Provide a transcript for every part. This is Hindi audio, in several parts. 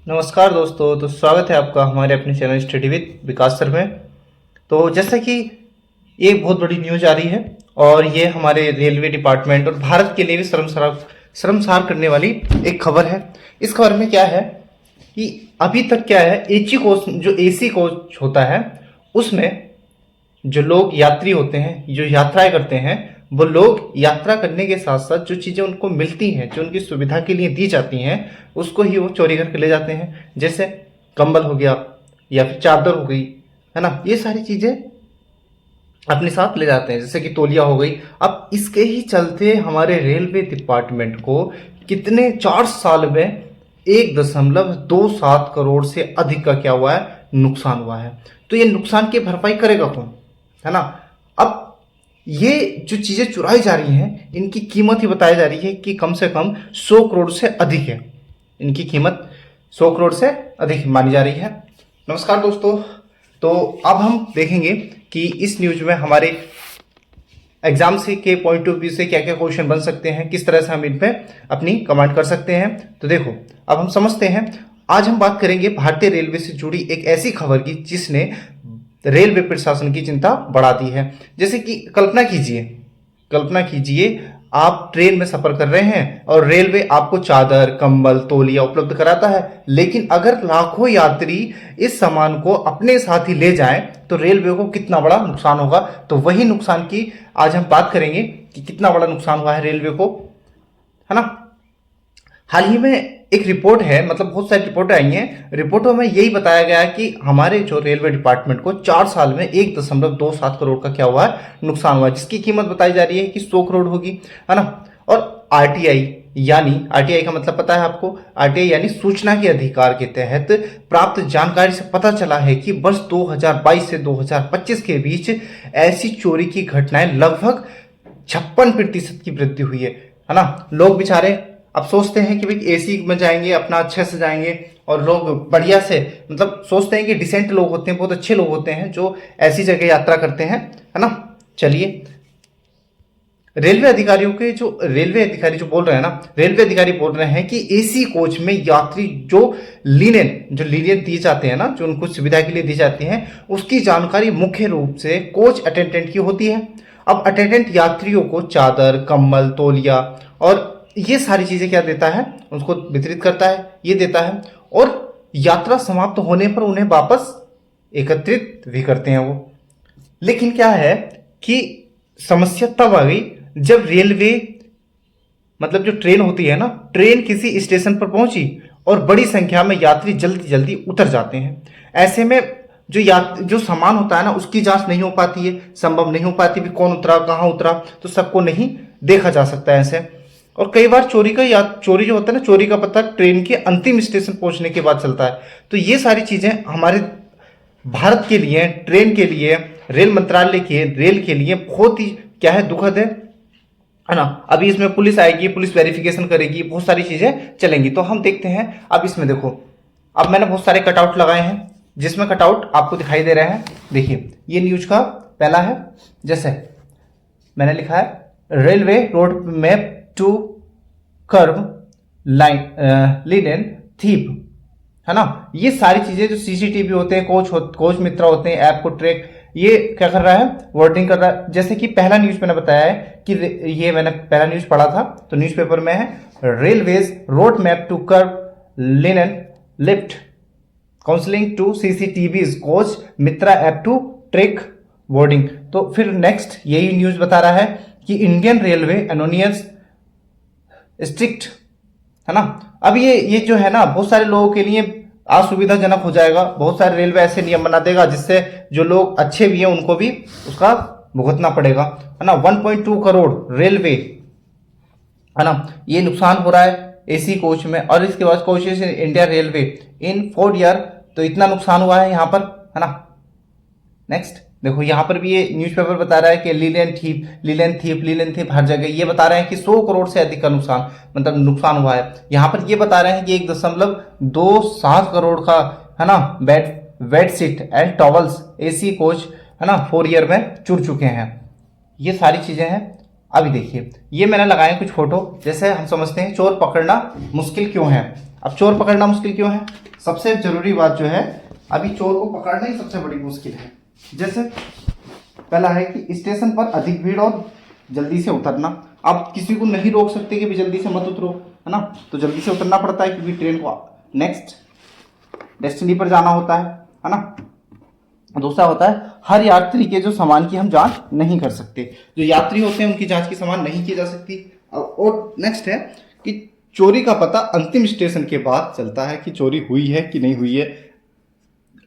नमस्कार दोस्तों। तो स्वागत है आपका हमारे अपने channel study with Vikas sir में। तो जैसा कि एक बहुत बड़ी न्यूज आ रही है और ये हमारे रेलवे डिपार्टमेंट और भारत के लिए भी शर्मसार करने वाली एक खबर है। इस खबर में क्या है कि अभी तक क्या है, एसी कोच जो एसी कोच होता है उसमें जो लोग यात्री होते हैं, जो यात्राएं करते हैं, वो लोग यात्रा करने के साथ साथ जो चीज़ें उनको मिलती हैं, जो उनकी सुविधा के लिए दी जाती हैं, उसको ही वो चोरी करके ले जाते हैं। जैसे कंबल हो गया या फिर चादर हो गई, है ना, ये सारी चीज़ें अपने साथ ले जाते हैं। जैसे कि तौलिया हो गई। अब इसके ही चलते हमारे रेलवे डिपार्टमेंट को कितने 4 साल में 1.27 करोड़ से अधिक का क्या हुआ है, नुकसान हुआ है। तो ये नुकसान की भरपाई करेगा कौन, है ना। अब ये जो चीजें चुराई जा रही हैं, इनकी कीमत ही बताई जा रही है कि कम से कम 100 करोड़ से अधिक है। इनकी कीमत 100 करोड़ से अधिक मानी जा रही है। नमस्कार दोस्तों। तो अब हम देखेंगे कि इस न्यूज में हमारे एग्जाम से के पॉइंट ऑफ व्यू से क्या क्या क्वेश्चन बन सकते हैं, किस तरह से हम इन पे अपनी कमेंट कर सकते हैं। तो देखो, अब हम समझते हैं। आज हम बात करेंगे भारतीय रेलवे से जुड़ी एक ऐसी खबर की जिसने रेलवे प्रशासन की चिंता बढ़ा दी है। जैसे कि कल्पना कीजिए आप ट्रेन में सफर कर रहे हैं और रेलवे आपको चादर, कंबल, तौलिया उपलब्ध कराता है, लेकिन अगर लाखों यात्री इस सामान को अपने साथ ही ले जाएं तो रेलवे को कितना बड़ा नुकसान होगा। तो वही नुकसान की आज हम बात करेंगे कि कितना बड़ा नुकसान हुआ है रेलवे को, है ना। हाल ही में एक रिपोर्ट है, मतलब बहुत सारी रिपोर्टें आई हैं। रिपोर्टों में यही बताया गया है कि हमारे जो रेलवे डिपार्टमेंट को 4 साल में 1.27 करोड़ का क्या हुआ है, नुकसान हुआ है, जिसकी कीमत बताई जा रही है कि 100 करोड़ होगी, है ना। और आरटीआई का मतलब पता है आपको। आरटीआई यानी सूचना के अधिकार के तहत प्राप्त जानकारी से पता चला है कि वर्ष 2022 से 2025 के बीच ऐसी चोरी की घटनाएं लगभग 56% की वृद्धि हुई है ना। लोग बेचारे अब सोचते हैं कि भाई एसी में जाएंगे, अपना अच्छे से जाएंगे, और लोग बढ़िया से, मतलब सोचते हैं कि डिसेंट लोग होते हैं, बहुत अच्छे लोग होते हैं जो ऐसी जगह यात्रा करते हैं, है ना। चलिए, रेलवे अधिकारी जो बोल रहे हैं ना, रेलवे अधिकारी बोल रहे हैं कि एसी कोच में यात्री जो लीनियन दिए जाते हैं ना, जो उनको सुविधा के लिए दी जाती हैं, उसकी जानकारी मुख्य रूप से कोच अटेंडेंट की होती है। अब अटेंडेंट यात्रियों को चादर, कंबल, तौलिया और ये सारी चीजें क्या देता है, उसको वितरित करता है, ये देता है, और यात्रा समाप्त होने पर उन्हें वापस एकत्रित भी करते हैं वो। लेकिन क्या है कि समस्या तब आ गई जब रेलवे, मतलब जो ट्रेन होती है ना, ट्रेन किसी स्टेशन पर पहुंची और बड़ी संख्या में यात्री जल्दी जल्दी उतर जाते हैं। ऐसे में जो सामान होता है ना, उसकी जांच नहीं हो पाती है, संभव नहीं हो पाती भी कौन उतरा, कहाँ उतरा, तो सबको नहीं देखा जा सकता है ऐसे। और कई बार चोरी जो होता है ना, चोरी का पता ट्रेन के अंतिम स्टेशन पहुंचने के बाद चलता है। तो ये सारी चीजें हमारे भारत के लिए, ट्रेन के लिए, रेल मंत्रालय के रेल के लिए बहुत ही क्या है, दुखद है ना। अभी इसमें पुलिस आएगी, पुलिस वेरिफिकेशन करेगी, बहुत सारी चीजें चलेंगी। तो हम देखते हैं। अब इसमें देखो, अब मैंने बहुत सारे कटआउट लगाए हैं, जिसमें कटआउट आपको दिखाई दे रहे हैं। देखिए, ये न्यूज का पहला है। जैसे मैंने लिखा है railway road map to curve linen theft, है ना। ये सारी चीजें जो सीसीटीवी होते हैं, कोच मित्र होते हैं, ऐप को ट्रैक, ये क्या कर रहा है, वर्डिंग कर रहा है। जैसे कि पहला न्यूज मैंने बताया है कि ये मैंने पहला न्यूज पढ़ा था, तो न्यूज़पेपर में है railways road map to curve linen lift counselling to CCTVs coach Mitra app to track boarding. तो फिर नेक्स्ट यही न्यूज बता रहा है कि इंडियन रेलवे एनोनियस स्ट्रिक्ट, है ना। अब ये जो है ना, बहुत सारे लोगों के लिए असुविधाजनक हो जाएगा। बहुत सारे रेलवे ऐसे नियम बना देगा जिससे जो लोग अच्छे भी हैं उनको भी उसका भुगतना पड़ेगा, है ना। 1.2 करोड़ रेलवे, है ना, ये नुकसान हो रहा है एसी कोच में। और इसके बाद coaches in India railway in 4 year, तो इतना नुकसान हुआ है यहाँ पर, है ना। नेक्स्ट देखो, यहाँ पर भी ये न्यूज़पेपर बता रहा है कि लीलन थीप हर जगह ये बता रहे हैं कि 100 करोड़ से अधिक का नुकसान हुआ है। यहाँ पर ये बता रहे हैं कि 1.27 करोड़ का, है ना, bed sheet and towels AC coach, है ना, 4 ईयर में चुर चुके हैं। ये सारी चीजें हैं। अभी देखिए, ये मैंने लगाए कुछ फोटो। जैसे हम समझते हैं चोर पकड़ना मुश्किल क्यों है। अब चोर पकड़ना मुश्किल क्यों है? सबसे जरूरी बात जो है, अभी चोर को पकड़ना ही सबसे बड़ी मुश्किल है। जैसे पहला है कि स्टेशन पर अधिक भीड़ और जल्दी से उतरना। आप किसी को नहीं रोक सकते कि भी जल्दी से मत उतरो, है ना, तो जल्दी से उतरना पड़ता है क्योंकि ट्रेन को नेक्स्ट डेस्टिनी पर जाना होता है ना। दूसरा होता है हर यात्री के जो सामान की हम जांच नहीं कर सकते, जो यात्री होते हैं उनकी जांच की सामान नहीं की जा सकती। और नेक्स्ट है कि चोरी का पता अंतिम स्टेशन के बाद चलता है कि चोरी हुई है कि नहीं हुई है।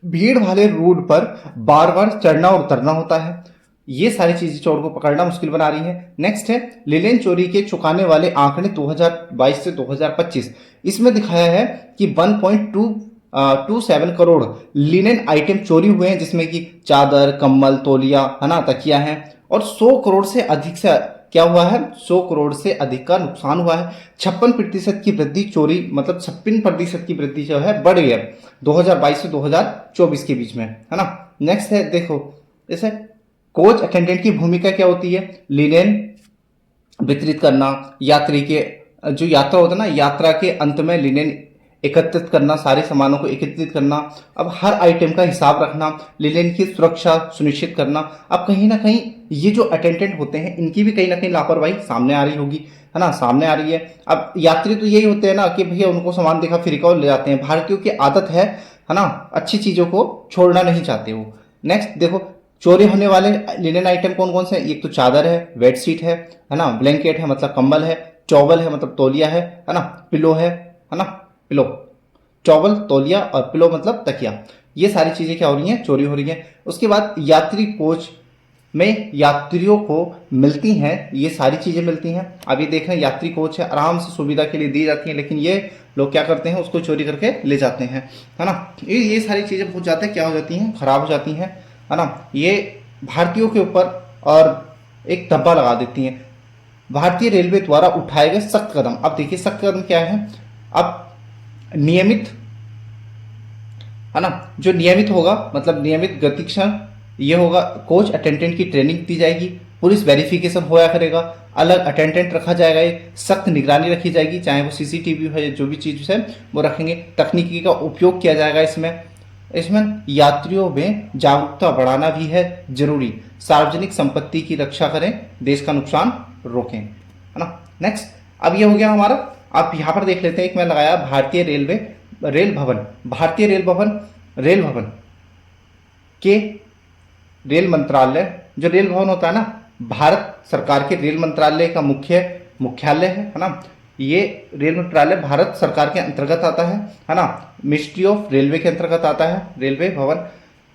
भीड़ वाले रूट पर बार बार चढ़ना और उतरना होता है। ये सारी चीजें चोर को पकड़ना मुश्किल बना रही है। नेक्स्ट है लिनेन चोरी के चुकाने वाले आंकड़े 2022 से 2025। इसमें दिखाया है कि 1.27 करोड़ लिनेन आइटम चोरी हुए हैं, जिसमें कि चादर, कंबल, तौलिया, है ना, तकिया है। और 100 करोड़ से अधिक से क्या हुआ है, 100 करोड़ से अधिक का नुकसान हुआ है। 56% की वृद्धि चोरी, मतलब 56% की वृद्धि जो है बढ़ गई है 2022 से 2024 के बीच में, है ना। नेक्स्ट है देखो, जैसे कोच अटेंडेंट की भूमिका क्या होती है? लिनेन वितरित करना, यात्री के जो यात्रा होता है ना, यात्रा के अंत में लिनेन एकत्रित करना, सारे सामानों को एकत्रित करना। अब हर आइटम का हिसाब रखना, लिनेन की सुरक्षा सुनिश्चित करना। अब कहीं ना कहीं ये जो अटेंडेंट होते हैं इनकी भी कहीं ना कहीं लापरवाही सामने आ रही होगी, है ना, सामने आ रही है। अब यात्री तो यही होते हैं ना कि भैया उनको सामान देखा फ्री का और ले जाते हैं। भारतीयों की आदत है ना, अच्छी चीजों को छोड़ना नहीं चाहते वो। नेक्स्ट देखो, चोरी होने वाले लिनेन आइटम कौन कौन से हैं? एक तो चादर है, बेडशीट है ना, ब्लैंकेट है मतलब कंबल है, टॉवल है मतलब तौलिया है ना, पिलो है ना, पिलो, टॉवल, तौलिया और पिलो मतलब तकिया। ये सारी चीजें क्या हो रही हैं? चोरी हो रही हैं। उसके बाद यात्री कोच में यात्रियों को मिलती हैं ये सारी चीजें मिलती हैं। अभी देख रहे हैं यात्री कोच है, आराम से सुविधा के लिए दी जाती है, लेकिन ये लोग क्या करते हैं, उसको चोरी करके ले जाते हैं, है ना। ये सारी चीजें बहुत ज्यादा क्या हो जाती हैं, खराब हो जाती हैं, है ना। ये भारतीयों के ऊपर और एक धब्बा लगा देती हैं। भारतीय रेलवे द्वारा उठाए गए सख्त कदम। अब देखिए सख्त कदम क्या है। अब नियमित, है ना, जो नियमित होगा मतलब नियमित गतिक्षण ये होगा। कोच अटेंडेंट की ट्रेनिंग दी जाएगी, पुलिस वेरिफिकेशन होया करेगा, अलग अटेंडेंट रखा जाएगा, सख्त निगरानी रखी जाएगी, चाहे वो सीसीटीवी है, जो भी चीज है वो रखेंगे। तकनीकी का उपयोग किया जाएगा इसमें यात्रियों में जागरूकता बढ़ाना भी है जरूरी। सार्वजनिक संपत्ति की रक्षा करें, देश का नुकसान रोकें, है ना। नेक्स्ट, अब ये हो गया हमारा। आप यहाँ पर देख लेते हैं, एक मैं लगाया भारतीय रेलवे रेल भवन। भारतीय रेल भवन के रेल मंत्रालय, जो रेल भवन होता है ना, भारत सरकार के रेल मंत्रालय का मुख्यालय है ना। ये रेल मंत्रालय भारत सरकार के अंतर्गत आता है ना, मिनिस्ट्री ऑफ रेलवे के अंतर्गत आता है रेलवे भवन।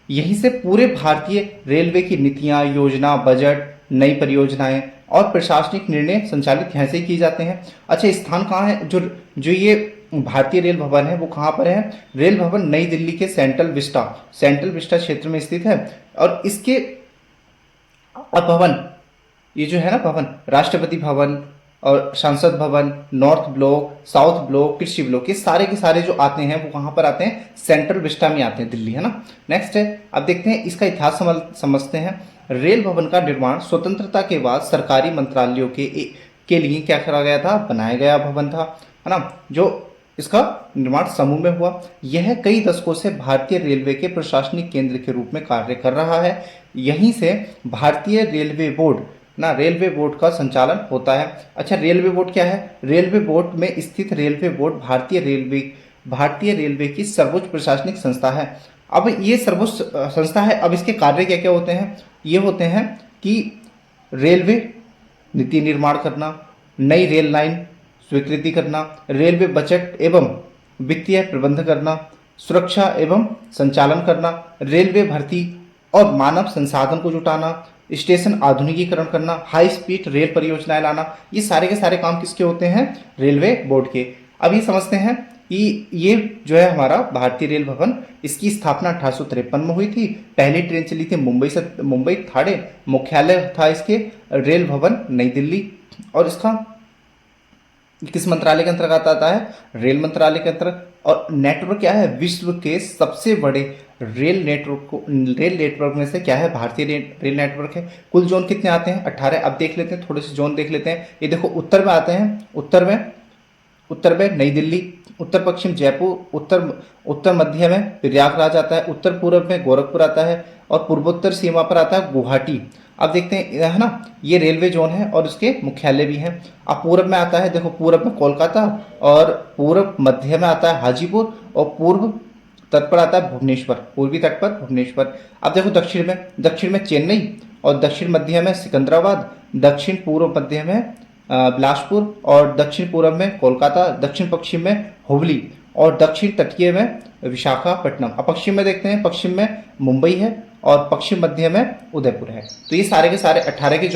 यहीं से पूरे भारतीय रेलवे की नीतियां, योजना, बजट, नई परियोजनाएं और प्रशासनिक निर्णय संचालित यहाँ से ही किए जाते हैं। अच्छा, स्थान कहाँ है? जो ये भारतीय रेल भवन है वो कहाँ पर है? रेल भवन नई दिल्ली के सेंट्रल विस्टा क्षेत्र में स्थित है। और इसके भवन, ये जो है ना भवन, राष्ट्रपति भवन और संसद भवन, नॉर्थ ब्लॉक, साउथ ब्लॉक, कृषि ब्लॉक, ये सारे के सारे जो आते हैं वो कहाँ पर आते हैं? सेंट्रल विस्टा में आते हैं, दिल्ली, है ना। नेक्स्ट है, अब देखते हैं इसका इतिहास समझते हैं। रेल भवन का निर्माण स्वतंत्रता के बाद सरकारी मंत्रालयों के लिए क्या करा गया था? बनाया गया भवन था, है ना, जो इसका निर्माण समूह में हुआ। यह कई दशकों से भारतीय रेलवे के प्रशासनिक केंद्र के रूप में कार्य कर रहा है। यहीं से भारतीय रेलवे बोर्ड का संचालन होता है। अच्छा, रेलवे बोर्ड क्या है? रेलवे बोर्ड में स्थित रेलवे बोर्ड भारतीय रेलवे की सर्वोच्च प्रशासनिक संस्था है। अब ये सर्वोच्च संस्था है। अब इसके कार्य क्या क्या होते हैं? ये होते हैं कि रेलवे नीति निर्माण करना, नई रेल लाइन स्वीकृति करना, रेलवे बजट एवं वित्तीय प्रबंध करना, सुरक्षा एवं संचालन करना, रेलवे भर्ती और मानव संसाधन को जुटाना, स्टेशन आधुनिकीकरण करना, हाई स्पीड रेल परियोजनाएं लाना। ये सारे के सारे काम किसके होते हैं? रेलवे बोर्ड के। अब ये समझते हैं कि ये जो है हमारा भारतीय रेल भवन, इसकी स्थापना 1853 में हुई थी। पहली ट्रेन चली थी मुंबई थाने। मुख्यालय था इसके रेल भवन नई दिल्ली। और इसका किस मंत्रालय के अंतर्गत आता है? रेल मंत्रालय के अंतर्गत। और नेटवर्क क्या है? विश्व के सबसे बड़े रेल नेटवर्क में से क्या है? भारतीय रेल नेटवर्क है। कुल जोन कितने आते हैं? 18। अब देख लेते हैं, थोड़े से जोन देख लेते हैं। ये देखो उत्तर में आते हैं, उत्तर में नई दिल्ली, उत्तर पश्चिम जयपुर, उत्तर उत्तर मध्य में प्रयागराज आता है, उत्तर पूर्व में गोरखपुर आता है और पूर्वोत्तर सीमा पर आता है गुवाहाटी। अब देखते हैं, है ना, ये रेलवे जोन है और उसके मुख्यालय भी हैं। अब पूर्व में आता है, देखो पूर्व में कोलकाता और पूर्व मध्य में आता है हाजीपुर और पूर्व तट पर आता है भुवनेश्वर, पूर्वी तट पर भुवनेश्वर। अब देखो दक्षिण में चेन्नई और दक्षिण मध्य में सिकंदराबाद, दक्षिण पूर्व मध्य में बिलासपुर और दक्षिण पूर्व में कोलकाता, दक्षिण पश्चिम में हुबली और दक्षिण तटीय में विशाखापट्टनम। अब पश्चिम में देखते हैं, पश्चिम में मुंबई है और पश्चिम मध्य में उदयपुर है। तो ये सारे के सारे 18 के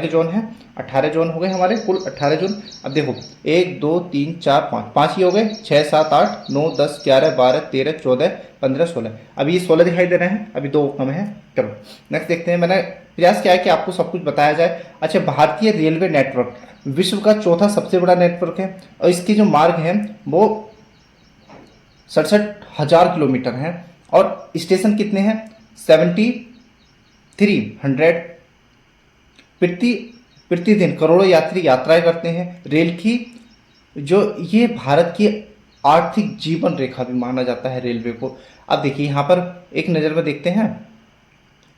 जोन हैं। 18 जोन हो गए हमारे, कुल 18 जोन। अब देखो 1 2 3 4 5, 5 ही हो गए, 6 7 8 9 10 11 12 13 14 15 16। अभी ये 16 दिखाई दे रहे हैं, अभी 2 कम है। चलो नेक्स्ट देखते हैं। मैंने प्रयास किया है कि आपको सब कुछ बताया जाए। अच्छा, भारतीय रेलवे नेटवर्क विश्व का चौथा सबसे बड़ा नेटवर्क है और इसके जो मार्ग हैं वो 67,000 किलोमीटर हैं और स्टेशन कितने हैं, 7300। प्रतिदिन करोड़ों यात्री यात्राएं करते हैं। रेल की जो ये भारत की आर्थिक जीवन रेखा भी माना जाता है रेलवे को। अब देखिए यहाँ पर एक नज़र में देखते हैं।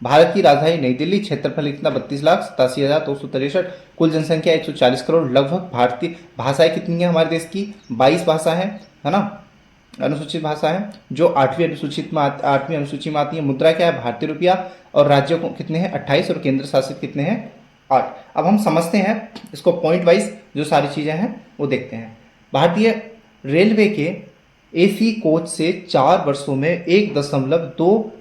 भारत की राजधानी नई दिल्ली, क्षेत्रफल कितना 32,87,263, कुल जनसंख्या 140 करोड़ लगभग। भारतीय भाषाएं कितनी है हमारे देश की, 22 भाषा है ना, अनुसूचित भाषा है जो 8वीं अनुसूची में आती है। मुद्रा क्या है, भारतीय रुपया। और राज्यों को कितने हैं, 28 और केंद्र शासित कितने हैं, 8। अब हम समझते हैं इसको पॉइंट वाइज, जो सारी चीज़ें हैं वो देखते हैं। भारतीय रेलवे के एसी कोच से 4 वर्षों में 1.27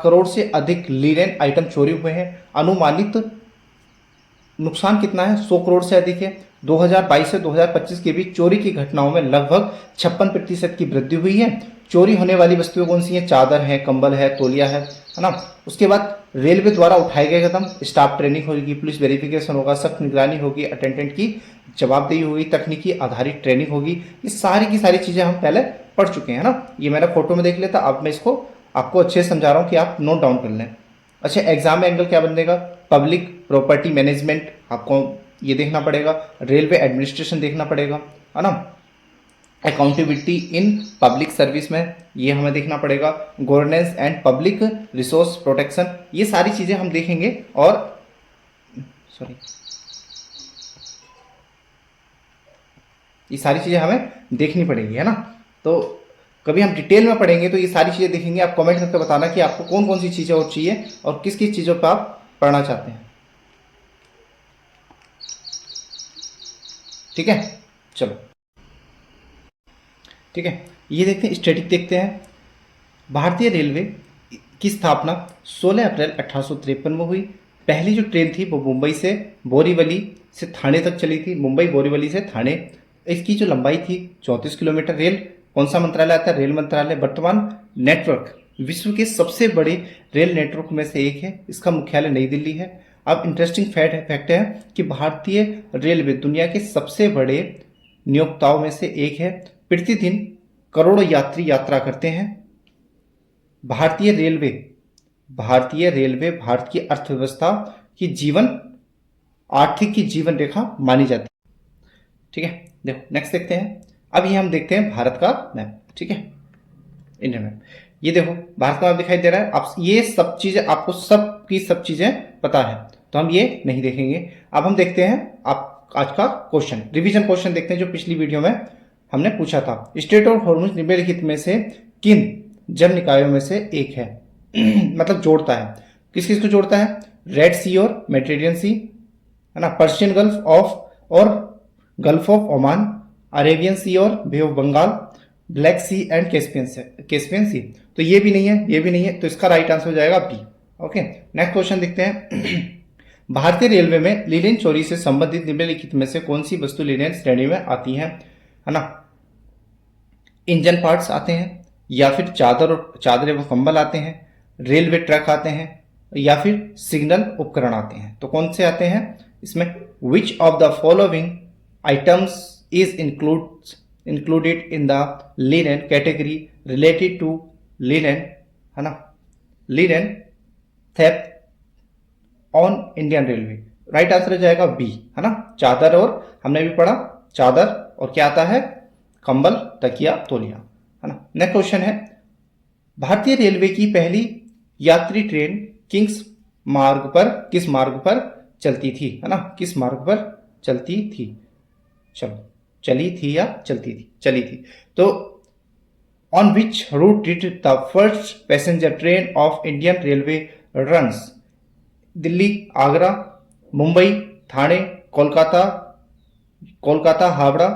करोड़ से अधिक लीनेन आइटम चोरी हुए हैं। अनुमानित नुकसान कितना है, 100 करोड़ से अधिक है। 2022 से 2025 के बीच चोरी की घटनाओं में लगभग 56% की वृद्धि हुई है। चोरी होने वाली वस्तुएं कौन सी हैं, चादर है, कंबल है, तौलिया है ना। उसके बाद रेलवे द्वारा उठाए गए कदम, स्टाफ ट्रेनिंग होगी, पुलिस वेरिफिकेशन होगा, सख्त निगरानी होगी, अटेंडेंट की जवाबदेही होगी, तकनीकी आधारित ट्रेनिंग होगी। ये सारी की सारी चीज़ें हम पहले पढ़ चुके हैं ना। ये मैंने फोटो में देख लिया था, अब मैं इसको आपको अच्छे से समझा रहा हूँ कि आप नोट डाउन कर लें। अच्छा, एग्जाम में एंगल क्या बनेगा, पब्लिक प्रॉपर्टी मैनेजमेंट आपको ये देखना पड़ेगा, रेलवे एडमिनिस्ट्रेशन देखना पड़ेगा, है ना। अकाउंटेबिलिटी इन पब्लिक सर्विस में ये हमें देखना पड़ेगा, governance and public resource protection, ये सारी चीज़ें हम देखेंगे। और सॉरी, ये सारी चीज़ें हमें देखनी पड़ेगी, है ना। तो कभी हम डिटेल में पढ़ेंगे तो ये सारी चीज़ें देखेंगे। आप कमेंट करके बताना कि आपको कौन कौन सी चीज़ें और चाहिए और किस किस चीज़ों पर आप पढ़ना चाहते हैं। ठीक है, चलो ठीक है। ये देखते हैं, स्टैटिक देखते हैं। भारतीय रेलवे की स्थापना 16 अप्रैल 1853 में हुई। पहली जो ट्रेन थी वो मुंबई से बोरीवली से थाने तक चली थी, मुंबई बोरीवली से थाने। इसकी जो लंबाई थी 34 किलोमीटर। रेल कौन सा मंत्रालय आता है, रेल मंत्रालय। वर्तमान नेटवर्क विश्व के सबसे बड़े रेल नेटवर्क में से एक है, इसका मुख्यालय नई दिल्ली है। अब इंटरेस्टिंग फैक्ट है कि भारतीय रेलवे दुनिया के सबसे बड़े नियोक्ताओं में से एक है। प्रतिदिन करोड़ों यात्री यात्रा करते हैं। भारतीय रेलवे भारत की अर्थव्यवस्था की आर्थिक की जीवन रेखा मानी जाती है। ठीक है, देखो नेक्स्ट देखते हैं। अब ये हम देखते हैं भारत का मैप। ठीक है, इंडियन मैप। ये देखो भारत का मैप दिखाई दे रहा है। आप ये सब चीजें आपको सब चीजें पता है तो हम ये नहीं देखेंगे। अब हम देखते हैं आप आज का क्वेश्चन, रिवीजन क्वेश्चन देखते हैं जो पिछली वीडियो में हमने पूछा था। स्ट्रेट ऑफ हॉर्मुज निम्नलिखित में से किन जल निकायों में से एक है मतलब जोड़ता है, किस किस को जोड़ता है, रेड सी और मेडिटेरियन सी, है ना, पर्शियन गल्फ और Gulf of Oman, Arabian Sea और Bay of Bengal, Black Sea and Caspian Sea. तो ये भी नहीं है, तो इसका राइट आंसर हो जाएगा बी। ओके, नेक्स्ट क्वेश्चन देखते हैं। भारतीय रेलवे में लिनेन चोरी से संबंधित निम्नलिखित में से कौन सी वस्तु लिनेन श्रेणी में आती है ना। इंजन पार्ट्स आते हैं, या फिर चादर एवं कंबल आते हैं, रेलवे ट्रैक आते हैं, या फिर सिग्नल उपकरण आते हैं। तो कौन से आते हैं इसमें, which of the following items is included in the linen category related to linen, है ना, linen theft on Indian railway. Right answer हो जाएगा बी, है ना, चादर। और हमने भी पढ़ा चादर और क्या आता है, कंबल, तकिया, तौलिया, है ना। नेक्स्ट क्वेश्चन है, भारतीय रेलवे की पहली यात्री ट्रेन किस मार्ग पर चलती थी, है ना, किस मार्ग पर चलती थी। चलो, चली थी या चलती थी, चली थी। तो on which route did the first passenger train of Indian railway runs, Delhi, Agra, Mumbai, Thane, Kolkata, Howrah,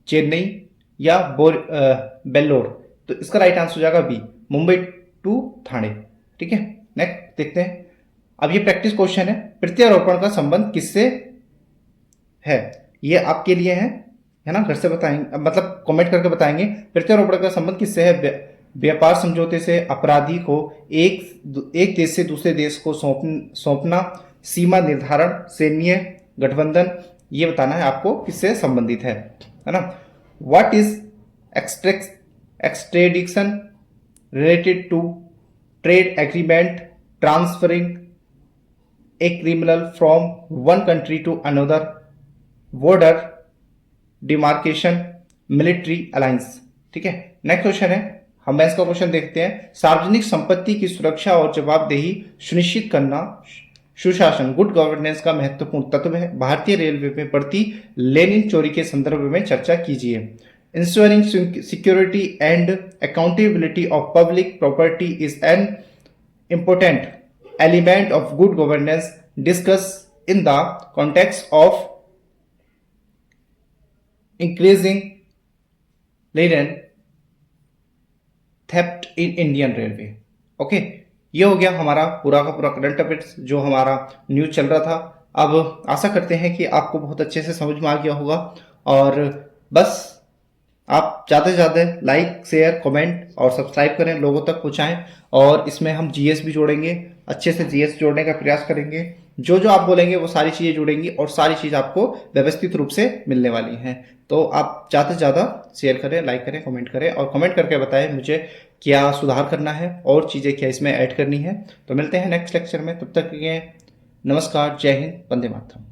Chennai या बेल्लोर। तो इसका राइट आंसर हो जाएगा बी, मुंबई टू ठाणे। ठीक है, नेक्स्ट देखते हैं। अब ये प्रैक्टिस क्वेश्चन है, प्रत्यारोपण का संबंध किससे है। ये आपके लिए है ना, घर से बताएंगे, मतलब कमेंट करके बताएंगे प्रत्यारोपण का संबंध किससे है। व्यापार समझौते से, अपराधी को एक देश से दूसरे देश को सौंपना, सीमा निर्धारण, सैन्य गठबंधन। ये बताना है आपको किससे संबंधित है ना। What is extradition related to trade agreement transferring a criminal from one country to another, border demarcation, military alliance. ठीक है, नेक्स्ट क्वेश्चन है, हम इसका क्वेश्चन देखते हैं। सार्वजनिक संपत्ति की सुरक्षा और जवाबदेही सुनिश्चित करना सुशासन, गुड गवर्नेंस का महत्वपूर्ण तत्व है। भारतीय रेलवे में बढ़ती लेनिन चोरी के संदर्भ में चर्चा कीजिए। Ensuring security and accountability of public property is an important element of good governance, discussed in the context of increasing linen theft in Indian Railway। Okay, ये हो गया हमारा पूरा का पूरा करंट अफेयर्स जो हमारा न्यूज चल रहा था। अब आशा करते हैं कि आपको बहुत अच्छे से समझ में आ गया होगा, और बस आप ज़्यादा से ज़्यादा लाइक, शेयर, कमेंट और सब्सक्राइब करें, लोगों तक पहुँचाएं। और इसमें हम जीएस भी जोड़ेंगे, अच्छे से जीएस जोड़ने का प्रयास करेंगे। जो जो आप बोलेंगे वो सारी चीज़ें जुड़ेंगी और सारी चीज़ आपको व्यवस्थित रूप से मिलने वाली हैं। तो आप ज़्यादा से ज़्यादा शेयर करें, लाइक करें, कमेंट करें और कमेंट करके बताएं मुझे क्या सुधार करना है और चीज़ें क्या इसमें ऐड करनी है। तो मिलते हैं नेक्स्ट लेक्चर में, तब तक के लिए नमस्कार, जय हिंद, वंदे मातरम।